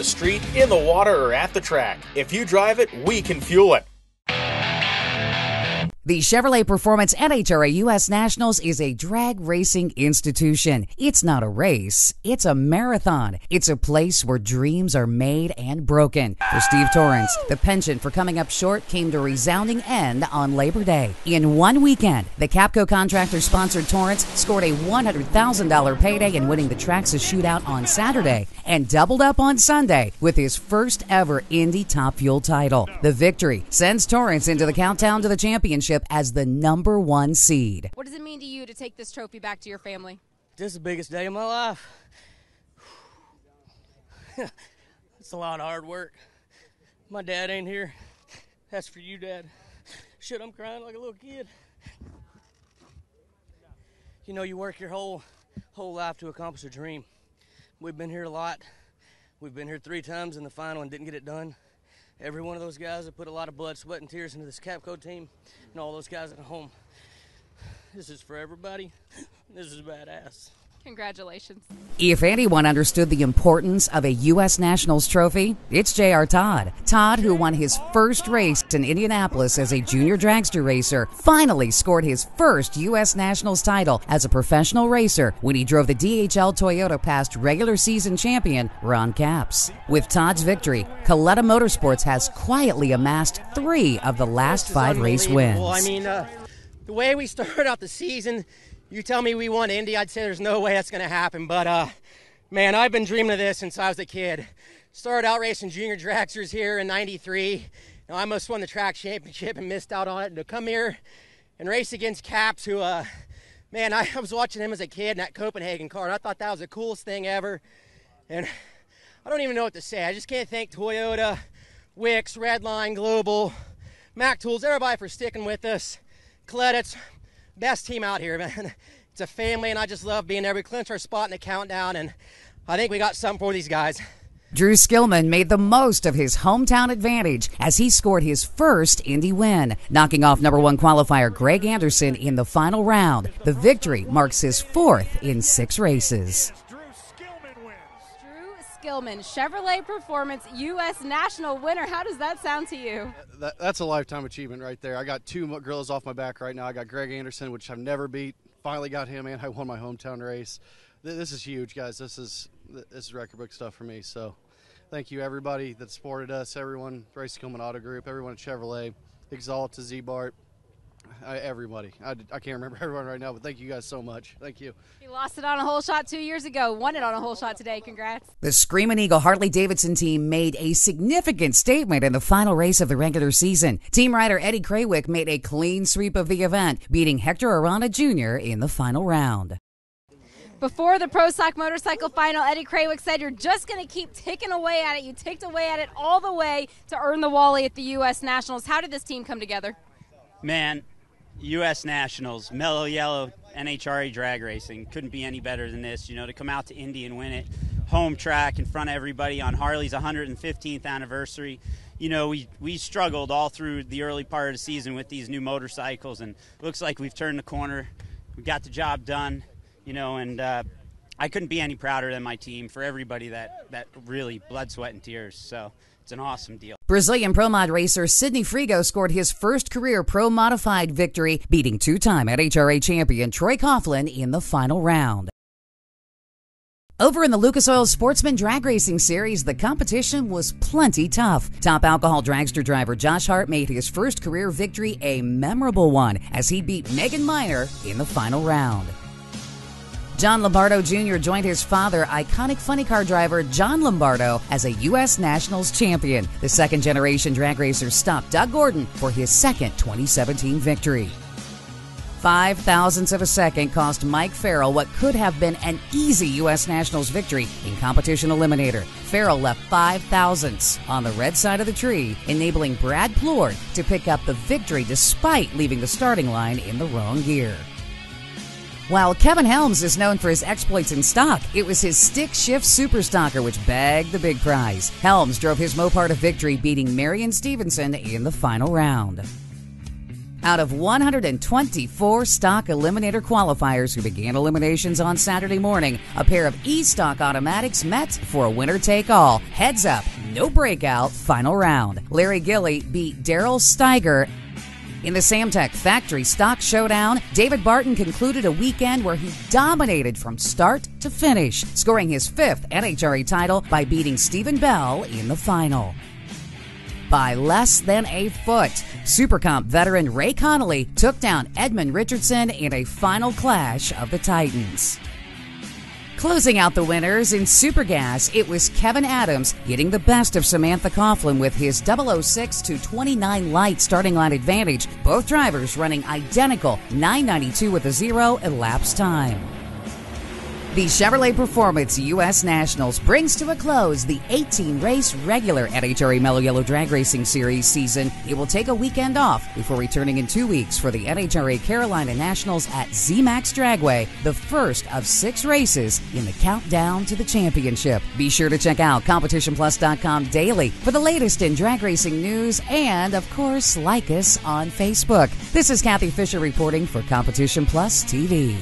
the street, in the water, or at the track. If you drive it, we can fuel it. The Chevrolet Performance NHRA U.S. Nationals is a drag racing institution. It's not a race, it's a marathon. It's a place where dreams are made and broken. For Steve Torrence, the penchant for coming up short came to a resounding end on Labor Day. In one weekend, the Capco Contractors sponsored Torrance scored a $100,000 payday in winning the Traxxas shootout on Saturday and doubled up on Sunday with his first ever Indy Top Fuel title. The victory sends Torrance into the countdown to the championship as the number 1 seed. What does it mean to you to take this trophy back to your family? This is the biggest day of my life. It's a lot of hard work. My dad ain't here. That's for you, Dad. Shit, I'm crying like a little kid. You know, you work your whole life to accomplish a dream. We've been here a lot. We've been here 3 times in the final and didn't get it done. Every one of those guys have put a lot of blood, sweat, and tears into this Capco team, and all those guys at home. This is for everybody. This is badass. Congratulations. If anyone understood the importance of a U.S. Nationals trophy, it's J.R. Todd. Todd, who won his first race in Indianapolis as a junior dragster racer, finally scored his first U.S. Nationals title as a professional racer when he drove the DHL Toyota past regular season champion Ron Capps. With Todd's victory, Coletta Motorsports has quietly amassed 3 of the last 5 race wins. I mean, the way we started out the season, you tell me we won Indy, I'd say there's no way that's going to happen. But, man, I've been dreaming of this since I was a kid. Started out racing junior dragsters here in '93. I almost won the track championship and missed out on it. And to come here and race against Capps, who, man, I was watching him as a kid in that Copenhagen car, and I thought that was the coolest thing ever. And I don't even know what to say. I just can't thank Toyota, Wix, Redline, Global, Mac Tools, everybody for sticking with us. Coletta's best team out here, man. It's a family, and I just love being there. We clinched our spot in the countdown, and I think we got something for these guys. Drew Skillman made the most of his hometown advantage as he scored his first Indy win, knocking off number 1 qualifier Greg Anderson in the final round. The victory marks his 4th in 6 races. Skillman, Chevrolet Performance U.S. National winner. How does that sound to you? That's a lifetime achievement right there. I got 2 gorillas off my back right now. I got Greg Anderson, which I've never beat. Finally got him, and I won my hometown race. This is huge, guys. This is record book stuff for me. So thank you, everybody that supported us, everyone, Race Skillman Auto Group, everyone at Chevrolet, Exalt to Z-Bart. Everybody. I can't remember everyone right now, but thank you guys so much. Thank you. You lost it on a hole shot 2 years ago, won it on a hole shot today. Congrats. The Screamin' Eagle Harley-Davidson team made a significant statement in the final race of the regular season. Team rider Eddie Krawiec made a clean sweep of the event, beating Hector Arana Jr. in the final round. Before the Pro Stock Motorcycle Final, Eddie Krawiec said you're just going to keep ticking away at it. You ticked away at it all the way to earn the Wally at the U.S. Nationals. How did this team come together? Man, U.S. Nationals, Mello, Yello, NHRA drag racing. Couldn't be any better than this, you know, to come out to Indy and win it. Home track in front of everybody on Harley's 115th anniversary. You know, we struggled all through the early part of the season with these new motorcycles, and it looks like we've turned the corner. We got the job done, you know, and I couldn't be any prouder than my team for everybody that really blood, sweat, and tears. So it's an awesome deal. Brazilian Pro Mod racer Sidney Frigo scored his first career Pro Modified victory, beating 2-time NHRA champion Troy Coughlin in the final round. Over in the Lucas Oil Sportsman Drag Racing Series, the competition was plenty tough. Top alcohol dragster driver Josh Hart made his first career victory a memorable one as he beat Megan Miner in the final round. John Lombardo Jr. joined his father, iconic funny car driver John Lombardo, as a U.S. Nationals champion. The second-generation drag racer stopped Doug Gordon for his second 2017 victory. 5 thousandths of a second cost Mike Farrell what could have been an easy U.S. Nationals victory in Competition Eliminator. Farrell left 5 thousandths on the red side of the tree, enabling Brad Plourd to pick up the victory despite leaving the starting line in the wrong gear. While Kevin Helms is known for his exploits in stock, it was his stick shift super stocker which bagged the big prize. Helms drove his Mopar to victory, beating Marion Stevenson in the final round. Out of 124 stock eliminator qualifiers who began eliminations on Saturday morning, a pair of E-Stock automatics met for a winner-take-all. Heads up, no breakout, final round. Larry Gilly beat Daryl Steiger. In the Samtech Factory Stock Showdown, David Barton concluded a weekend where he dominated from start to finish, scoring his 5th NHRA title by beating Stephen Bell in the final. By less than a foot, Supercomp veteran Ray Connolly took down Edmund Richardson in a final clash of the Titans. Closing out the winners in Supergas, it was Kevin Adams getting the best of Samantha Coughlin with his 006 to 29 light starting line advantage, both drivers running identical 992 with a 0 elapsed time. The Chevrolet Performance U.S. Nationals brings to a close the 18-race regular NHRA Mello Yello Drag Racing Series season. It will take a weekend off before returning in 2 weeks for the NHRA Carolina Nationals at ZMAX Dragway, the first of 6 races in the countdown to the championship. Be sure to check out CompetitionPlus.com daily for the latest in drag racing news and, of course, like us on Facebook. This is Kathy Fisher reporting for Competition Plus TV.